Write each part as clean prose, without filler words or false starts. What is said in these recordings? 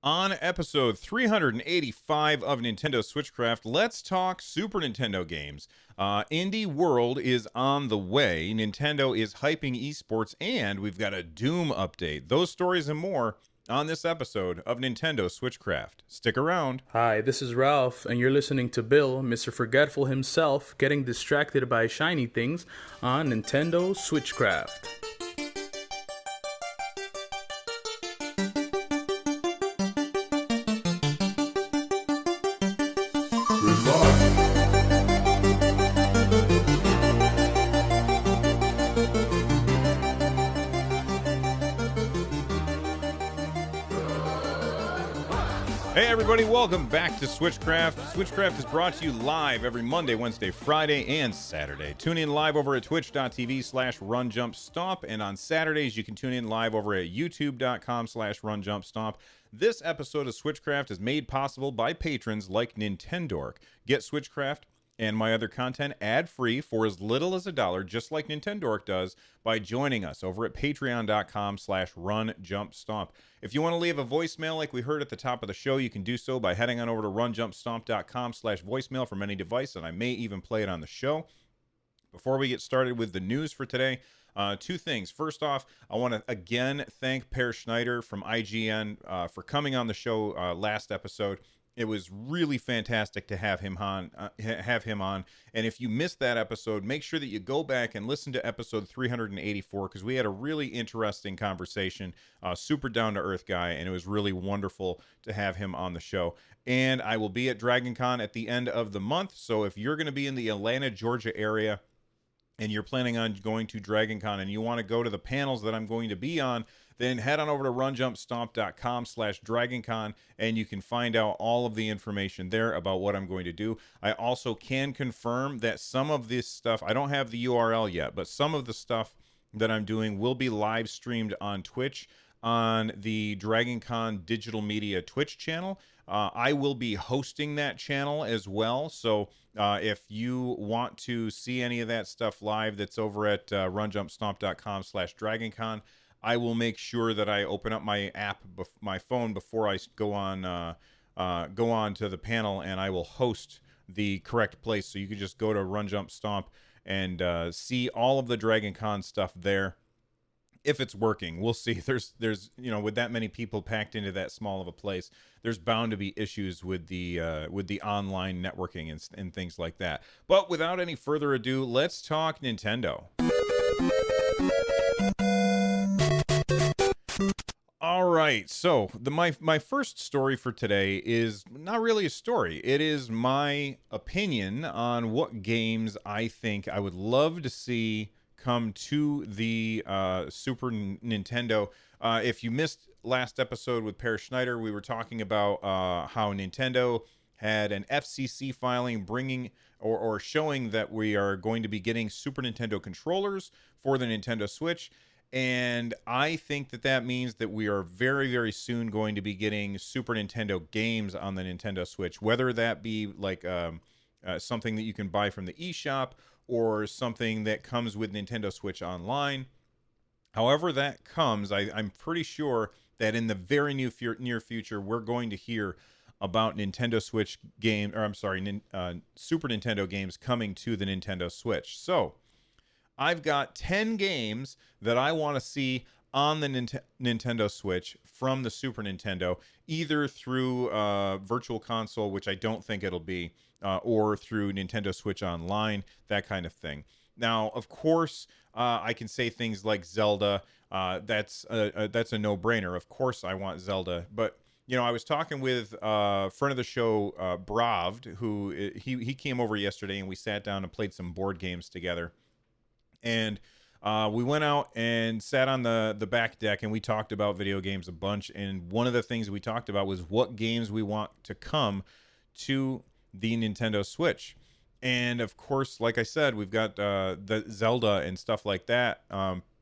On episode 385 of Nintendo SwitchCraft, let's talk Super Nintendo games. Indie World is on the way. Nintendo is hyping eSports, and we've got a Doom update. Those stories and more on this episode of Nintendo SwitchCraft. Stick around. Hi, this is Ralph, and you're listening to Bill, Mr. Forgetful himself, getting distracted by shiny things on Nintendo SwitchCraft. Hey everybody, welcome back to SwitchCraft. SwitchCraft is brought to you live every Monday, Wednesday, Friday, and Saturday. Tune in live over at twitch.tv/runjumpstomp, and on Saturdays you can tune in live over at youtube.com/runjumpstomp. This episode of SwitchCraft is made possible by patrons like Nintendork. Get SwitchCraft and my other content ad-free for as little as $1, just like Nintendork does, by joining us over at patreon.com/runjumpstomp. If you want to leave a voicemail like we heard at the top of the show, you can do so by heading on over to runjumpstomp.com/voicemail from any device, and I may even play it on the show. Before we get started with the news for today, two things. First off, I want to again thank Per Schneider from IGN for coming on the show last episode. It was really fantastic to have him on. And if you missed that episode, make sure that you go back and listen to episode 384 because we had a really interesting conversation. Super down to earth guy, and it was really wonderful to have him on the show. And I will be at Dragon Con at the end of the month. So if you're going to be in the Atlanta, Georgia area, and you're planning on going to Dragon Con and you want to go to the panels that I'm going to be on, then head on over to runjumpstomp.com/DragonCon and you can find out all of the information there about what I'm going to do. I also can confirm that some of this stuff, I don't have the URL yet, but some of the stuff that I'm doing will be live streamed on Twitch on the DragonCon Digital Media Twitch channel. I will be hosting that channel as well. So if you want to see any of that stuff live, that's over at runjumpstomp.com/DragonCon. I will make sure that I open up my app, my phone, before I go on to the panel, and I will host the correct place. So you can just go to Run Jump Stomp and see all of the Dragon Con stuff there. If it's working, we'll see. There's with that many people packed into that small of a place, there's bound to be issues with the online networking and things like that. But without any further ado, let's talk Nintendo. All right, so my first story for today is not really a story. It is my opinion on what games I think I would love to see come to the Super Nintendo. If you missed last episode with Per Schneider, we were talking about how Nintendo had an FCC filing bringing or showing that we are going to be getting Super Nintendo controllers for the Nintendo Switch. And I think that means that we are very, very soon going to be getting Super Nintendo games on the Nintendo Switch, whether that be like something that you can buy from the eShop or something that comes with Nintendo Switch Online. However that comes, I'm pretty sure that in the very near future, we're going to hear about Nintendo Switch game, or I'm sorry, Super Nintendo games coming to the Nintendo Switch. So I've got 10 games that I want to see on the Nintendo Switch from the Super Nintendo, either through Virtual Console, which I don't think it'll be, or through Nintendo Switch Online, that kind of thing. Now, of course, I can say things like Zelda. That's a no-brainer. Of course, I want Zelda. But I was talking with a friend of the show, Bravd, who he came over yesterday, and we sat down and played some board games together. And we went out and sat on the back deck, and we talked about video games a bunch. And one of the things we talked about was what games we want to come to the Nintendo Switch. And of course, like I said, we've got the Zelda and stuff like that.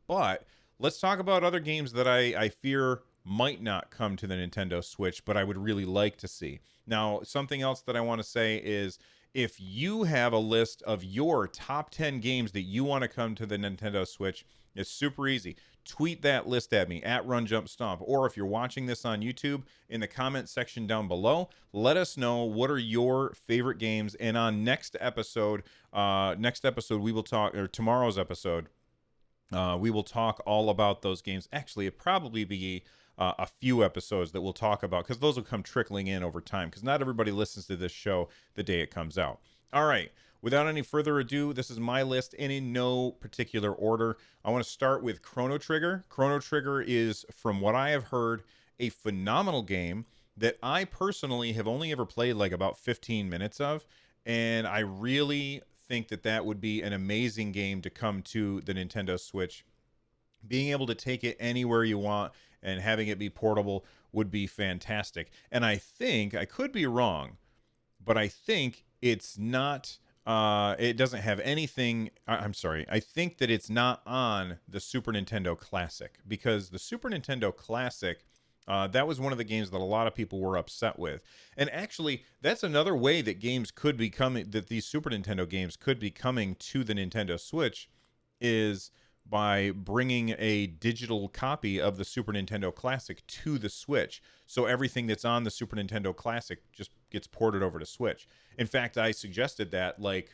But let's talk about other games that I fear might not come to the Nintendo Switch, but I would really like to see. Now, something else that I want to say is, if you have a list of your top 10 games that you want to come to the Nintendo Switch, it's super easy. tweet that list at me at Run Jump Stomp. Or if you're watching this on YouTube, in the comment section down below, let us know what are your favorite games. And on next episode we will talk, or tomorrow's episode, we will talk all about those games. Actually, it probably be a few episodes that we'll talk about, because those will come trickling in over time, because not everybody listens to this show the day it comes out. All right. Without any further ado, this is my list, and in no particular order. I want to start with Chrono Trigger. Chrono Trigger is, from what I have heard, a phenomenal game that I personally have only ever played like about 15 minutes of, and I really think that that would be an amazing game to come to the Nintendo Switch. Being able to take it anywhere you want and having it be portable would be fantastic. And I think, I could be wrong, but I think it's not, it doesn't have anything, I'm sorry, I think that it's not on the Super Nintendo Classic, because the Super Nintendo Classic, that was one of the games that a lot of people were upset with. And actually, that's another way that games could be coming, that these Super Nintendo games could be coming to the Nintendo Switch, is by bringing a digital copy of the Super Nintendo Classic to the Switch. So everything that's on the Super Nintendo Classic just gets ported over to Switch. In fact, I suggested that, like,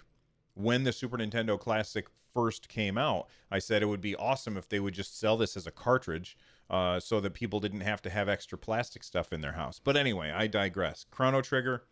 when the Super Nintendo Classic first came out, I said it would be awesome if they would just sell this as a cartridge, so that people didn't have to have extra plastic stuff in their house. But anyway, I digress. Chrono Trigger,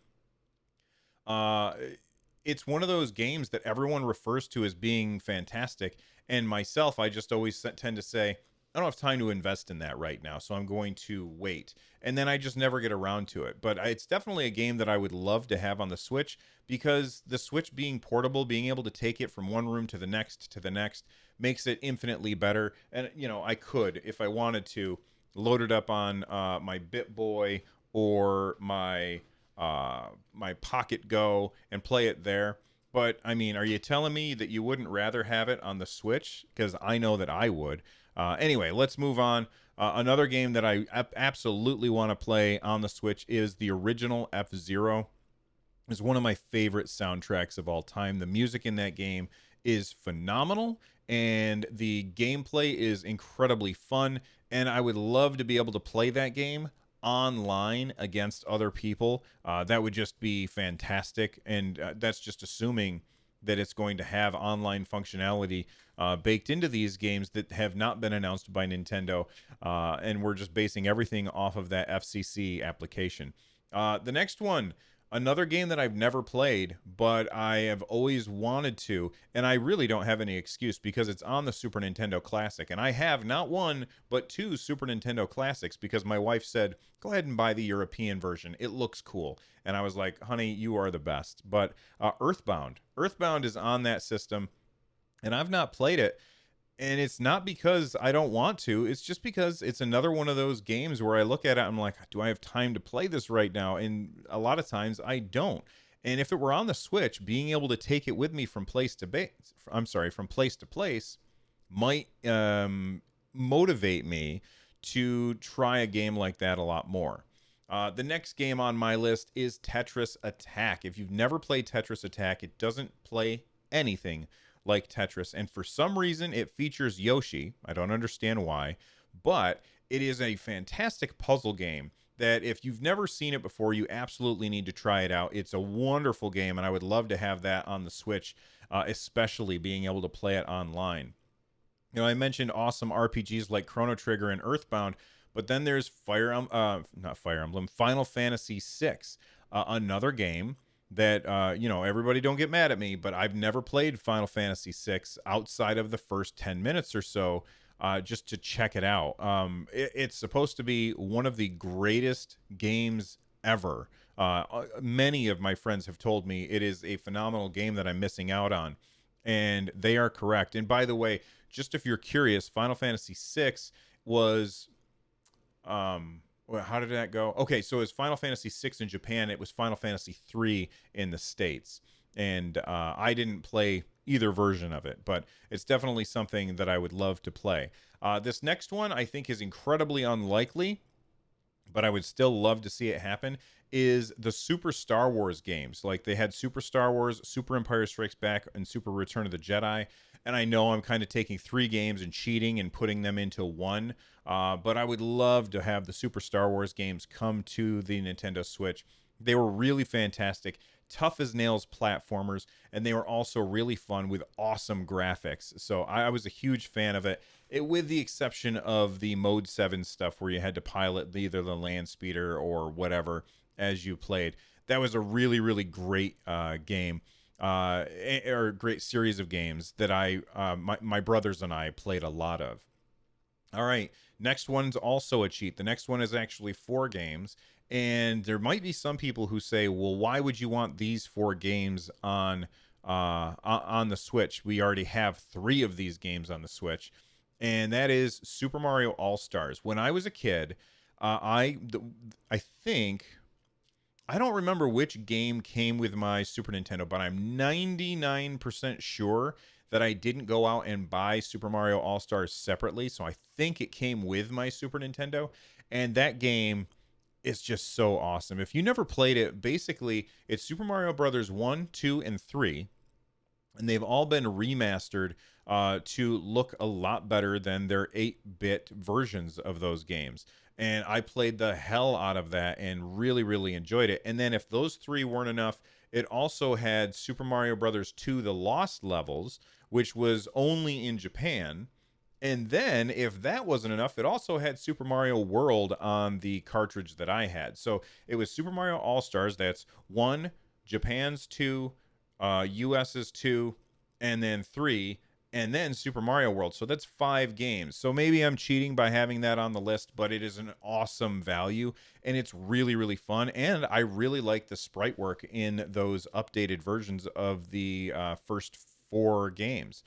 it's one of those games that everyone refers to as being fantastic, and myself, I just always tend to say, I don't have time to invest in that right now, so I'm going to wait. And then I just never get around to it. But it's definitely a game that I would love to have on the Switch, because the Switch being portable, being able to take it from one room to the next, makes it infinitely better. And, you know, I could, if I wanted to, load it up on my BitBoy or my Pocket Go and play it there. But, I mean, are you telling me that you wouldn't rather have it on the Switch? Because I know that I would. Anyway, let's move on. Another game that I absolutely want to play on the Switch is the original F-Zero. It's one of my favorite soundtracks of all time. The music in that game is phenomenal, and the gameplay is incredibly fun, and I would love to be able to play that game online against other people. That would just be fantastic, and that's just assuming that it's going to have online functionality baked into these games that have not been announced by Nintendo, and we're just basing everything off of that FCC application. The next one, another game that I've never played, but I have always wanted to, and I really don't have any excuse, because it's on the Super Nintendo Classic, and I have not one, but two Super Nintendo Classics, because my wife said, go ahead and buy the European version. It looks cool. And I was like, honey, you are the best. But Earthbound. Earthbound is on that system, and I've not played it. And it's not because I don't want to. It's just because it's another one of those games where I look at it, I'm like, do I have time to play this right now? And a lot of times I don't. And if it were on the Switch, being able to take it with me from place to place might motivate me to try a game like that a lot more. The next game on my list is Tetris Attack. If you've never played Tetris Attack, it doesn't play anything like Tetris, and for some reason it features Yoshi. I don't understand why, but it is a fantastic puzzle game that if you've never seen it before, you absolutely need to try it out. It's a wonderful game, and I would love to have that on the Switch, especially being able to play it online. You know, I mentioned awesome RPGs like Chrono Trigger and Earthbound, but then there's Final Fantasy VI, another game that, you know, everybody don't get mad at me, but I've never played Final Fantasy VI outside of the first 10 minutes or so, just to check it out. It's supposed to be one of the greatest games ever. Many of my friends have told me it is a phenomenal game that I'm missing out on, and they are correct. And by the way, just if you're curious, Final Fantasy VI was... well, how did that go? Okay, so it was Final Fantasy VI in Japan. It was Final Fantasy III in the States. And I didn't play either version of it, but it's definitely something that I would love to play. This next one I think is incredibly unlikely, but I would still love to see it happen, is the Super Star Wars games. Like, they had Super Star Wars, Super Empire Strikes Back, and Super Return of the Jedi. and I know I'm kind of taking 3 games and cheating and putting them into one. But I would love to have the Super Star Wars games come to the Nintendo Switch. They were really fantastic, tough as nails platformers, and they were also really fun with awesome graphics. So I was a huge fan of it. With the exception of the Mode 7 stuff where you had to pilot either the land speeder or whatever as you played. That was a really, really great game. Or great series of games that my brothers and I played a lot of. All right, next one's also a cheat. The next one is actually 4 games, and there might be some people who say, "Well, why would you want these 4 games on the Switch? We already have 3 of these games on the Switch," and that is Super Mario All Stars. When I was a kid, I think I don't remember which game came with my Super Nintendo, but I'm 99% sure that I didn't go out and buy Super Mario All Stars separately. So I think it came with my Super Nintendo. And that game is just so awesome. If you never played it, basically, it's Super Mario Brothers 1, 2, and 3. And they've all been remastered to look a lot better than their 8-bit versions of those games. And I played the hell out of that and really, really enjoyed it. And then if those 3 weren't enough, it also had Super Mario Brothers 2: The Lost Levels, which was only in Japan. And then, if that wasn't enough, it also had Super Mario World on the cartridge that I had. So it was Super Mario All Stars. That's 1, Japan's 2, US's 2, and then 3, and then Super Mario World. So that's 5 games. So maybe I'm cheating by having that on the list, but it is an awesome value, and it's really, really fun. And I really like the sprite work in those updated versions of the first 4 games.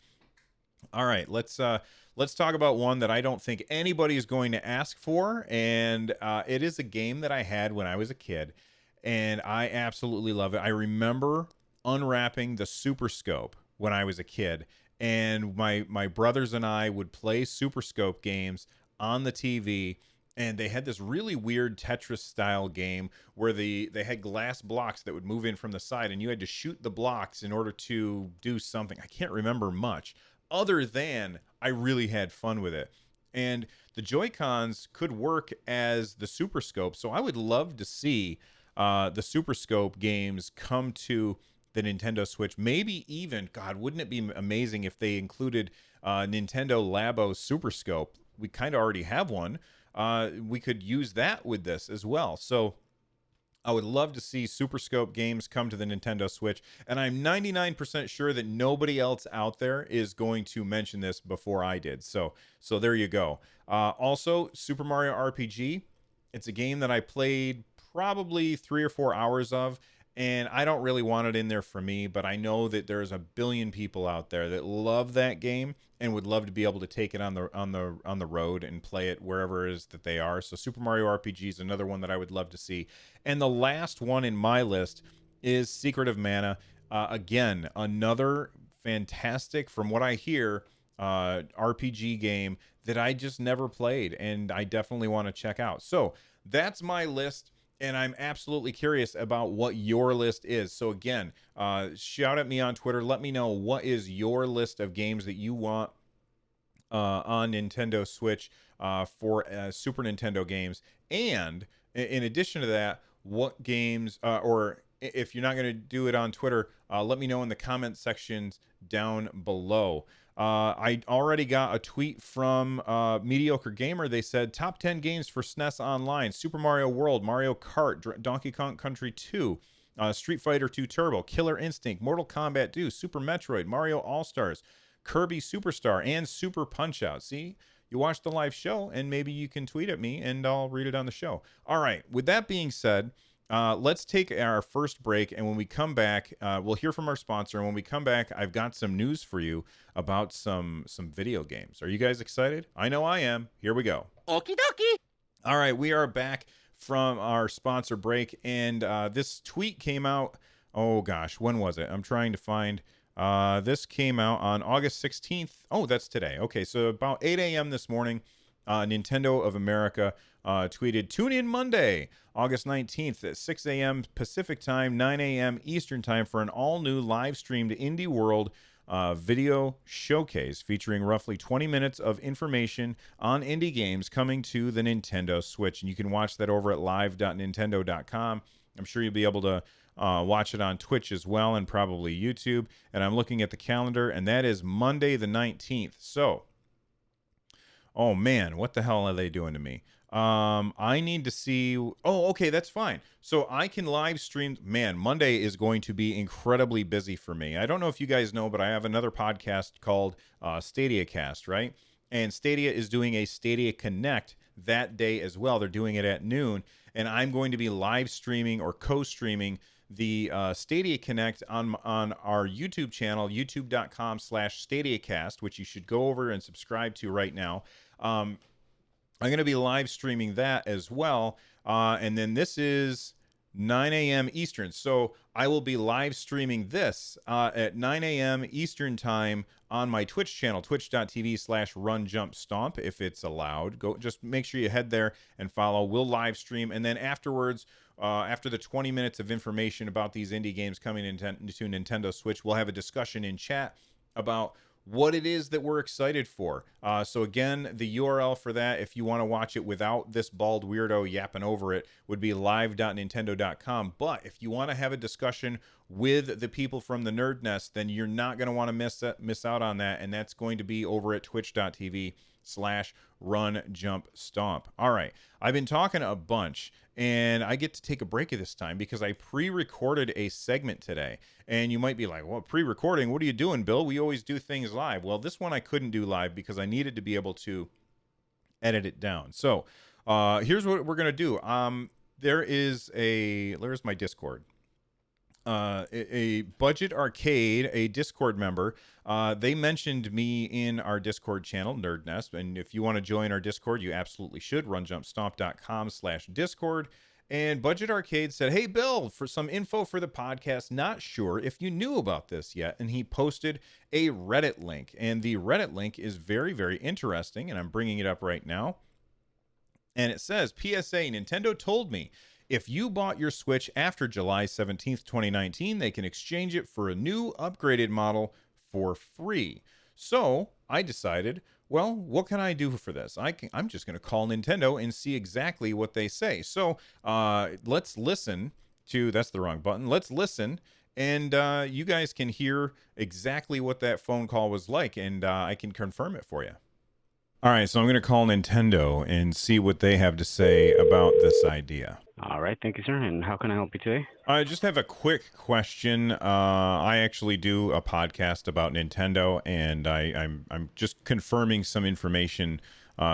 All right, let's talk about one that I don't think anybody is going to ask for, and it is a game that I had when I was a kid, and I absolutely love it. I remember unwrapping the Super Scope when I was a kid, and my brothers and I would play Super Scope games on the TV. And they had this really weird Tetris style game where they had glass blocks that would move in from the side, and you had to shoot the blocks in order to do something. I can't remember much other than I really had fun with it. And the Joy-Cons could work as the Super Scope, so I would love to see the Super Scope games come to the Nintendo Switch. Maybe even, God, wouldn't it be amazing if they included Nintendo Labo Super Scope? We kind of already have one. We could use that with this as well. So I would love to see Super Scope games come to the Nintendo Switch, and I'm 99% sure that nobody else out there is going to mention this before I did. So there you go. Also, Super Mario RPG. It's a game that I played probably 3 or 4 hours of, and I don't really want it in there for me, but I know that there's a billion people out there that love that game and would love to be able to take it on the road and play it wherever it is that they are. So Super Mario RPG is another one that I would love to see. And the last one in my list is Secret of Mana. Again, another fantastic, from what I hear, RPG game that I just never played, and I definitely want to check out. So that's my list, and I'm absolutely curious about what your list is. So again, shout at me on Twitter. Let me know what is your list of games that you want on Nintendo Switch for Super Nintendo games. And in addition to that, what games, or if you're not going to do it on Twitter, let me know in the comment sections down below. I already got a tweet from Mediocre Gamer. They said top 10 games for SNES Online: Super Mario World, Mario Kart, Donkey Kong Country 2, Street Fighter 2 Turbo, Killer Instinct, Mortal Kombat 2, Super Metroid, Mario All-Stars, Kirby Superstar, and Super Punch-Out. See, you watch the live show, and maybe you can tweet at me, and I'll read it on the show. All right, with that being said, let's take our first break, and when we come back, we'll hear from our sponsor. And when we come back, I've got some news for you about some video games. Are you guys excited? I know I am. Here we go. Okie dokie. All right, we are back from our sponsor break, and this tweet came out. Oh gosh, when was it? I'm trying to find. This came out on August 16th. Oh, that's today. Okay, so about 8 a.m. this morning, Nintendo of America tweeted, "Tune in Monday, August 19th at 6 a.m. Pacific time, 9 a.m. Eastern time for an all-new live-streamed Indie World video showcase featuring roughly 20 minutes of information on indie games coming to the Nintendo Switch. And you can watch that over at live.nintendo.com. I'm sure you'll be able to watch it on Twitch as well, and probably YouTube. And I'm looking at the calendar, and that is Monday the 19th. So, oh man, what the hell are they doing to me? I need to see. Oh, okay, that's fine. So I can live stream. Man, Monday is going to be incredibly busy for me. I don't know if you guys know, but I have another podcast called Stadia Cast, right? And Stadia is doing a Stadia Connect that day as well. They're doing it at noon, and I'm going to be live streaming or co-streaming the Stadia Connect on our YouTube channel, youtube.com/StadiaCast, which you should go over and subscribe to right now. I'm going to be live streaming that as well. And then this is 9 a.m. Eastern. So I will be live streaming this at 9 a.m. Eastern time on my Twitch channel, twitch.tv/runjumpstomp, if it's allowed. Go, just make sure you head there and follow. We'll live stream. And then afterwards, after the 20 minutes of information about these indie games coming into Nintendo Switch, we'll have a discussion in chat about what it is that we're excited for. So again, the URL for that, if you want to watch it without this bald weirdo yapping over it, would be live.nintendo.com. But if you want to have a discussion with the people from the Nerd Nest, then you're not going to want to miss out on that. And that's going to be over at twitch.tv/runjumpstomp. All right. I've been talking a bunch, and I get to take a break at this time because I pre-recorded a segment today. And you might be like, well, pre-recording, what are you doing, Bill? We always do things live. Well, this one I couldn't do live because I needed to be able to edit it down. So here's what we're going to do. There's my Discord. A Budget Arcade, a Discord member, they mentioned me in our Discord channel, Nerd Nest. And if you want to join our Discord, you absolutely should. runjumpstomp.com/Discord. And Budget Arcade said, hey, Bill, for some info for the podcast, not sure if you knew about this yet. And he posted a Reddit link. And the Reddit link is very, very interesting. And I'm bringing it up right now. And it says, PSA, Nintendo told me if you bought your Switch after July 17th, 2019, they can exchange it for a new upgraded model for free. So I decided, well, what can I do for this? I'm just going to call Nintendo and see exactly what they say. So let's listen to, that's the wrong button. Let's listen, and you guys can hear exactly what that phone call was like, and I can confirm it for you. All right, so I'm going to call Nintendo and see what they have to say about this idea. All right, thank you, sir. And how can I help you today? I just have a quick question. I actually do a podcast about Nintendo, and I'm just confirming some information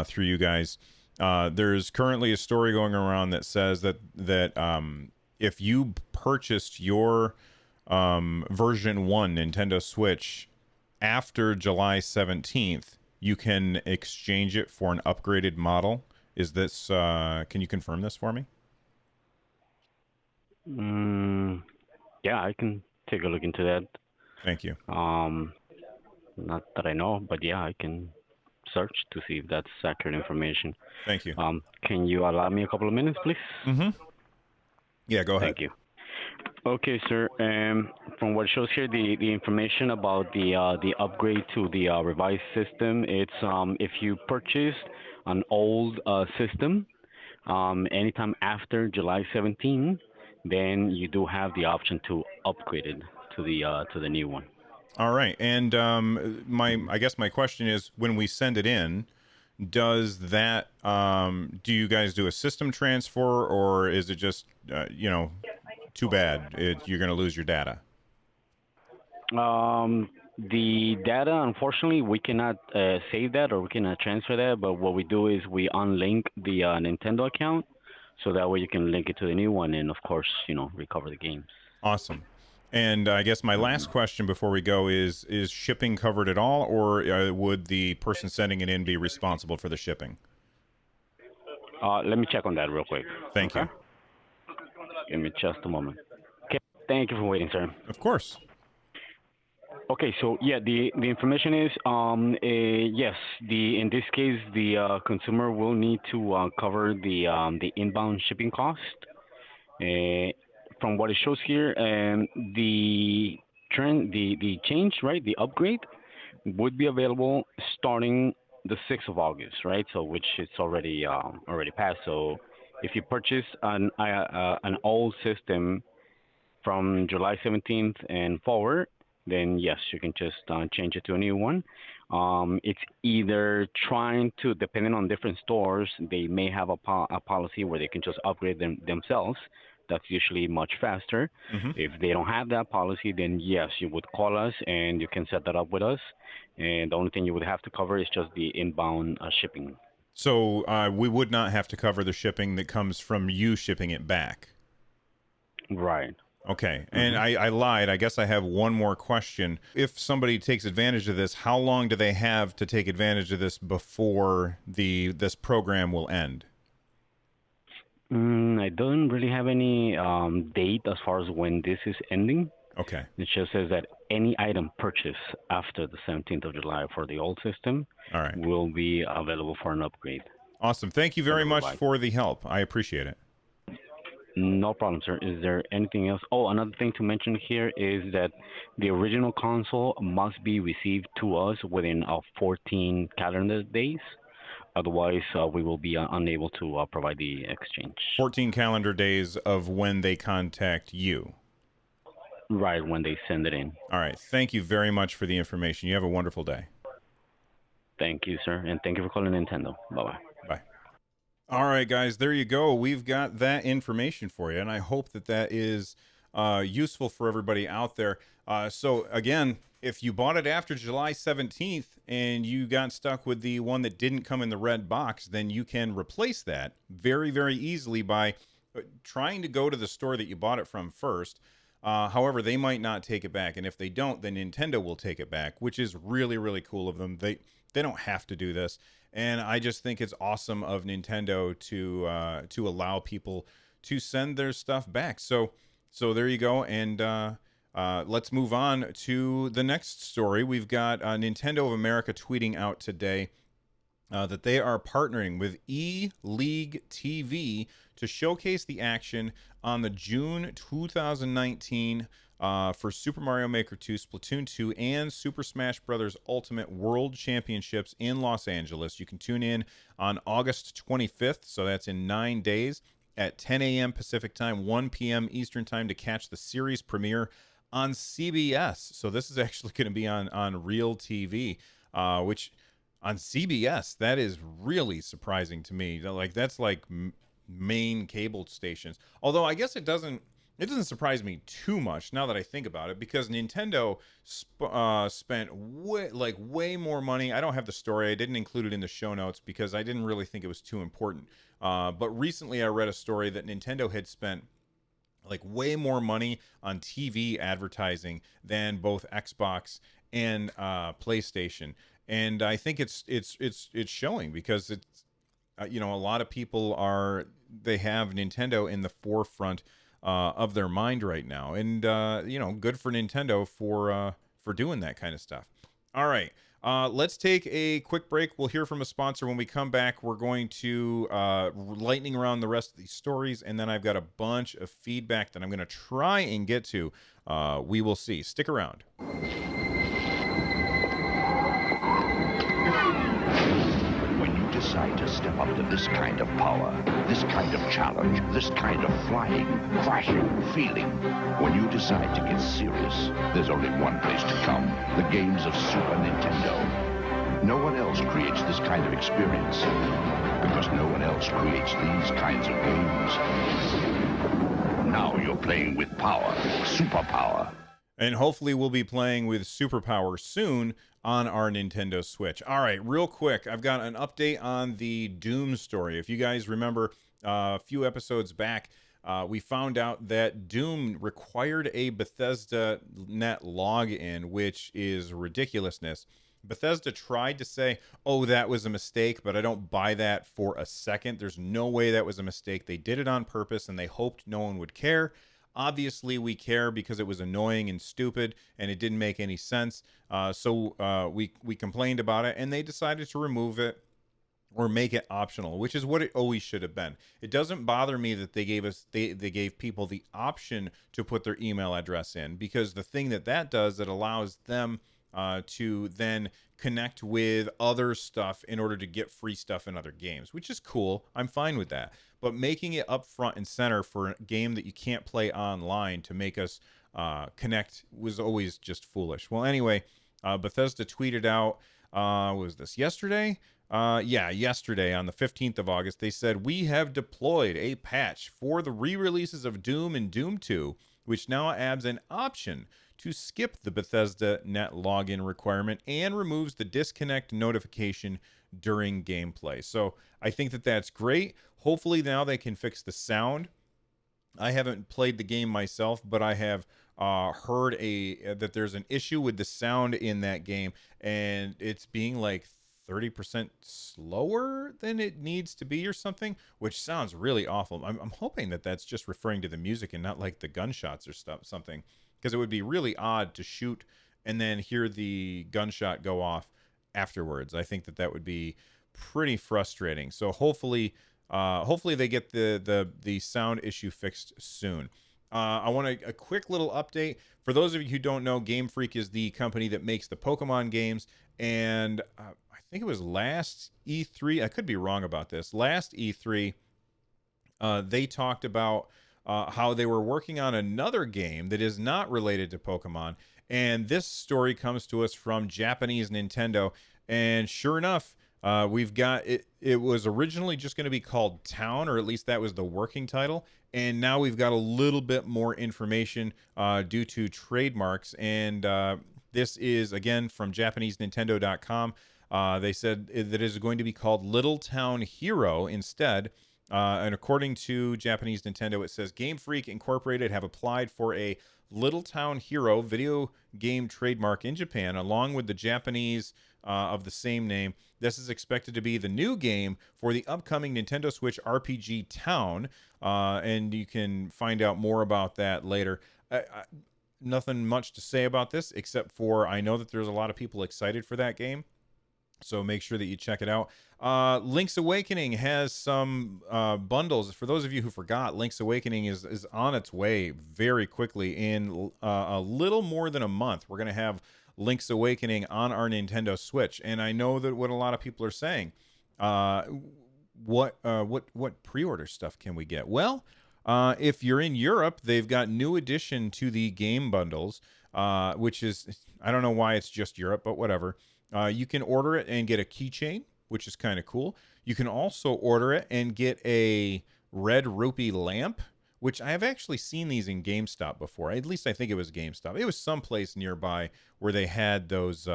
through you guys. There's currently a story going around that says that if you purchased your version 1 Nintendo Switch after July 17th, you can exchange it for an upgraded model. Is this? Can you confirm this for me? Yeah, I can take a look into that. Thank you. Not that I know, but yeah, I can search to see if that's accurate information. Thank you. Can you allow me a couple of minutes, please? Mm-hmm. Yeah, go ahead. Thank you. Okay, sir. From what shows here, the information about the upgrade to the revised system, it's if you purchased an old system anytime after July 17, then you do have the option to upgrade it to the new one. All right, and I guess my question is, when we send it in, does that do you guys do a system transfer, or is it just too bad you're going to lose your data? The data, unfortunately, we cannot save that or we cannot transfer that. But what we do is we unlink the Nintendo account, so that way you can link it to the new one, and of course, recover the games. Awesome. And I guess my last question before we go is shipping covered at all, or would the person sending it in be responsible for the shipping? Let me check on that real quick. Thank you. Give me just a moment. Okay, thank you for waiting, sir. Of course. Okay, so yeah, the information is yes, in this case the consumer will need to cover the inbound shipping cost. From what it shows here, the the change, right? The upgrade would be available starting the 6th of August, right? So which it's already passed. So if you purchase an old system from July 17th and forward, then yes, you can just change it to a new one. It's either trying to, depending on different stores, they may have a policy where they can just upgrade themselves. That's usually much faster. Hmm. If they don't have that policy, then yes, you would call us and you can set that up with us. And the only thing you would have to cover is just the inbound shipping. So we would not have to cover the shipping that comes from you shipping it back. Right. Okay. And Hmm. I lied. I guess I have one more question. If somebody takes advantage of this, how long do they have to take advantage of this before this program will end? I don't really have any date as far as when this is ending. Okay. It just says that any item purchased after the 17th of July for the old system All right. will be available for an upgrade Awesome. Thank you for very the much revised. for the help. I appreciate it. No problem, sir. Is there anything else? Oh, another thing to mention here is that the original console must be received to us within 14 calendar days. Otherwise, we will be unable to provide the exchange. 14 calendar days of when they contact you. Right when they send it in. All right. Thank you very much for the information. You have a wonderful day. Thank you, sir. And thank you for calling Nintendo. Bye bye. Bye. All right, guys, there you go. We've got that information for you, and I hope that that is useful for everybody out there. So, again, if you bought it after July 17th and you got stuck with the one that didn't come in the red box, then you can replace that very, very easily by trying to go to the store that you bought it from first. However, they might not take it back, and if they don't, then Nintendo will take it back, which is really, really cool of them. They don't have to do this, and I just think it's awesome of Nintendo to allow people to send their stuff back. So there you go, and let's move on to the next story. We've got Nintendo of America tweeting out today that they are partnering with E-League TV to showcase the action on the June 2019 for Super Mario Maker 2, Splatoon 2, and Super Smash Bros. Ultimate World Championships in Los Angeles. You can tune in on August 25th, so that's in 9 days, at 10 a.m. Pacific Time, 1 p.m. Eastern Time to catch the series premiere on CBS. So this is actually going to be on real TV, which on CBS, that is really surprising to me. Like that's like main cable stations. Although I guess it doesn't surprise me too much now that I think about it, because Nintendo spent way more money. I don't have the story. I didn't include it in the show notes because I didn't really think it was too important. But recently I read a story that Nintendo had spent like way more money on TV advertising than both Xbox and PlayStation. And I think it's showing, because it's a lot of people they have Nintendo in the forefront of their mind right now, and good for Nintendo for doing that kind of stuff. All right, let's take a quick break. We'll hear from a sponsor. When we come back, we're going to lightning around the rest of these stories, and then I've got a bunch of feedback that I'm going to try and get to. We will see. Stick around. When you decide to step up to this kind of power, this kind of challenge, this kind of flying, crashing feeling, when you decide to get serious, there's only one place to come: the games of Super Nintendo. No one else creates this kind of experience, because no one else creates these kinds of games. Now you're playing with power, superpower. And hopefully we'll be playing with Superpower soon on our Nintendo Switch. All right, real quick, I've got an update on the Doom story. If you guys remember a few episodes back, we found out that Doom required a Bethesda net login, which is ridiculousness. Bethesda tried to say, oh, that was a mistake, but I don't buy that for a second. There's no way that was a mistake. They did it on purpose, and they hoped no one would care. Obviously, we care because it was annoying and stupid, and it didn't make any sense. So we complained about it, and they decided to remove it. or make it optional, which is what it always should have been. It doesn't bother me that they gave people the option to put their email address in, because the thing that does, it allows them to then connect with other stuff in order to get free stuff in other games, which is cool. I'm fine with that. But making it up front and center for a game that you can't play online to make us connect was always just foolish. Well, anyway, Bethesda tweeted out, was this yesterday? Yesterday on the 15th of August, they said, "We have deployed a patch for the re-releases of Doom and Doom 2, which now adds an option to skip the Bethesda Net login requirement and removes the disconnect notification during gameplay." So I think that that's great. Hopefully now they can fix the sound. I haven't played the game myself, but I have heard that there's an issue with the sound in that game, and it's being like 30% slower than it needs to be or something, which sounds really awful. I'm hoping that that's just referring to the music and not like the gunshots or something, because it would be really odd to shoot and then hear the gunshot go off afterwards. I think that would be pretty frustrating. So hopefully they get the sound issue fixed soon. I want a quick little update. For those of you who don't know, Game Freak is the company that makes the Pokemon games, and I think it was last E3, I could be wrong about this, last E3, they talked about how they were working on another game that is not related to Pokemon, and this story comes to us from Japanese Nintendo, and sure enough, we've got it. It was originally just going to be called Town, or at least that was the working title. And now we've got a little bit more information due to trademarks. And this is, again, from JapaneseNintendo.com. They said that it is going to be called Little Town Hero instead. And according to Japanese Nintendo, it says Game Freak Incorporated have applied for a Little Town Hero video game trademark in Japan, along with the Japanese of the same name. This is expected to be the new game for the upcoming Nintendo Switch RPG Town, and you can find out more about that later. Nothing much to say about this, except for I know that there's a lot of people excited for that game, so make sure that you check it out. Link's Awakening has some bundles. For those of you who forgot, Link's Awakening is on its way very quickly. In a little more than a month, we're going to have Link's Awakening on our Nintendo Switch. And I know that what a lot of people are saying, what pre-order stuff can we get? Well, if you're in Europe, they've got new addition to the game bundles, which is, I don't know why it's just Europe, but whatever. You can order it and get a keychain, which is kind of cool. You can also order it and get a red rupee lamp, which I have actually seen these in GameStop before. At least I think it was GameStop. It was someplace nearby where they had those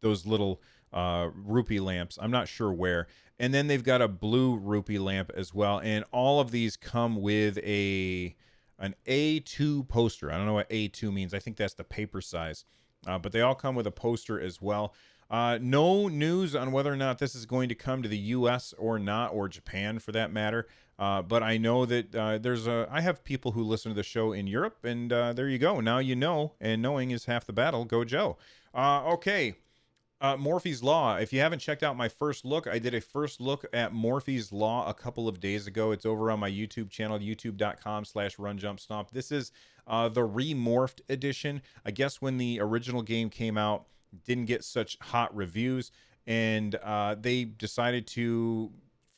little rupee lamps. I'm not sure where. And then they've got a blue rupee lamp as well. And all of these come with an A2 poster. I don't know what A2 means. I think that's the paper size. But they all come with a poster as well. No news on whether or not this is going to come to the U.S. or not, or Japan for that matter. But I know that I have people who listen to the show in Europe, and there you go. Now you know, and knowing is half the battle. Go Joe. Okay. Morphy's Law. If you haven't checked out my first look, I did a first look at Morphy's Law a couple of days ago. It's over on my YouTube channel, youtube.com/runjumpstomp. This is the remorphed edition. I guess when the original game came out, didn't get such hot reviews, and they decided to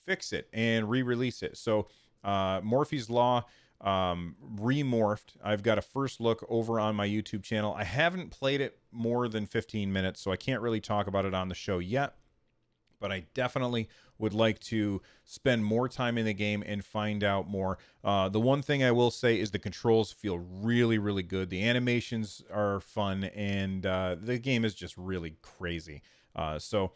fix it and re-release it. So Morphy's Law remorphed. I've got a first look over on my YouTube channel. I haven't played it more than 15 minutes, so I can't really talk about it on the show yet, but I definitely would like to spend more time in the game and find out more. The one thing I will say is the controls feel really, really good. The animations are fun, and the game is just really crazy. So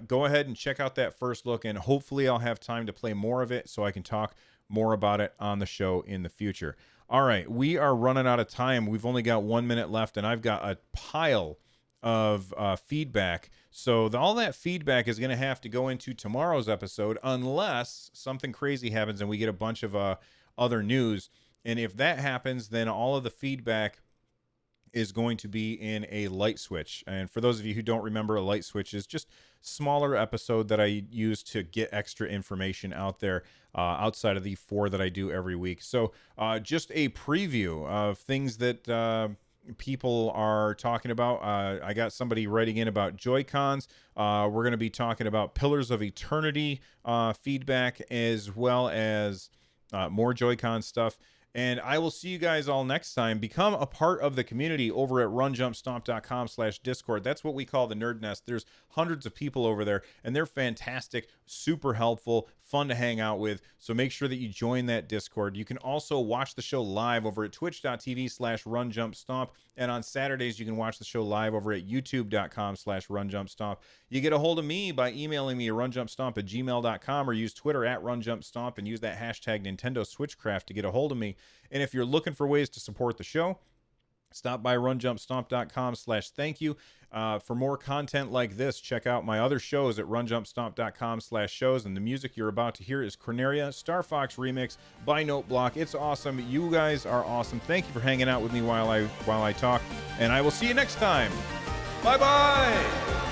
go ahead and check out that first look, and hopefully I'll have time to play more of it so I can talk more about it on the show in the future. All right, we are running out of time. We've only got 1 minute left, and I've got a pile of feedback. So all that feedback is going to have to go into tomorrow's episode unless something crazy happens and we get a bunch of other news. And if that happens, then all of the feedback is going to be in a light switch. And for those of you who don't remember, a light switch is just smaller episode that I use to get extra information out there outside of the 4 that I do every week. So just a preview of things that people are talking about. I got somebody writing in about Joy-Cons. We're going to be talking about Pillars of Eternity feedback, as well as more Joy-Con stuff. And I will see you guys all next time. Become a part of the community over at runjumpstomp.com/Discord. That's what we call the Nerd Nest. There's hundreds of people over there, and they're fantastic, super helpful, fun to hang out with. So make sure that you join that Discord. You can also watch the show live over at twitch.tv/runjumpstomp. And on Saturdays, you can watch the show live over at youtube.com/runjumpstomp. You get a hold of me by emailing me at runjumpstomp@gmail.com, or use Twitter at runjumpstomp and use that hashtag Nintendo SwitchCraft to get a hold of me. And if you're looking for ways to support the show, stop by runjumpstomp.com/thank-you. For more content like this, check out my other shows at runjumpstomp.com/shows. And the music you're about to hear is Corneria Star Fox Remix by Noteblock. It's awesome. You guys are awesome. Thank you for hanging out with me while I talk. And I will see you next time. Bye-bye.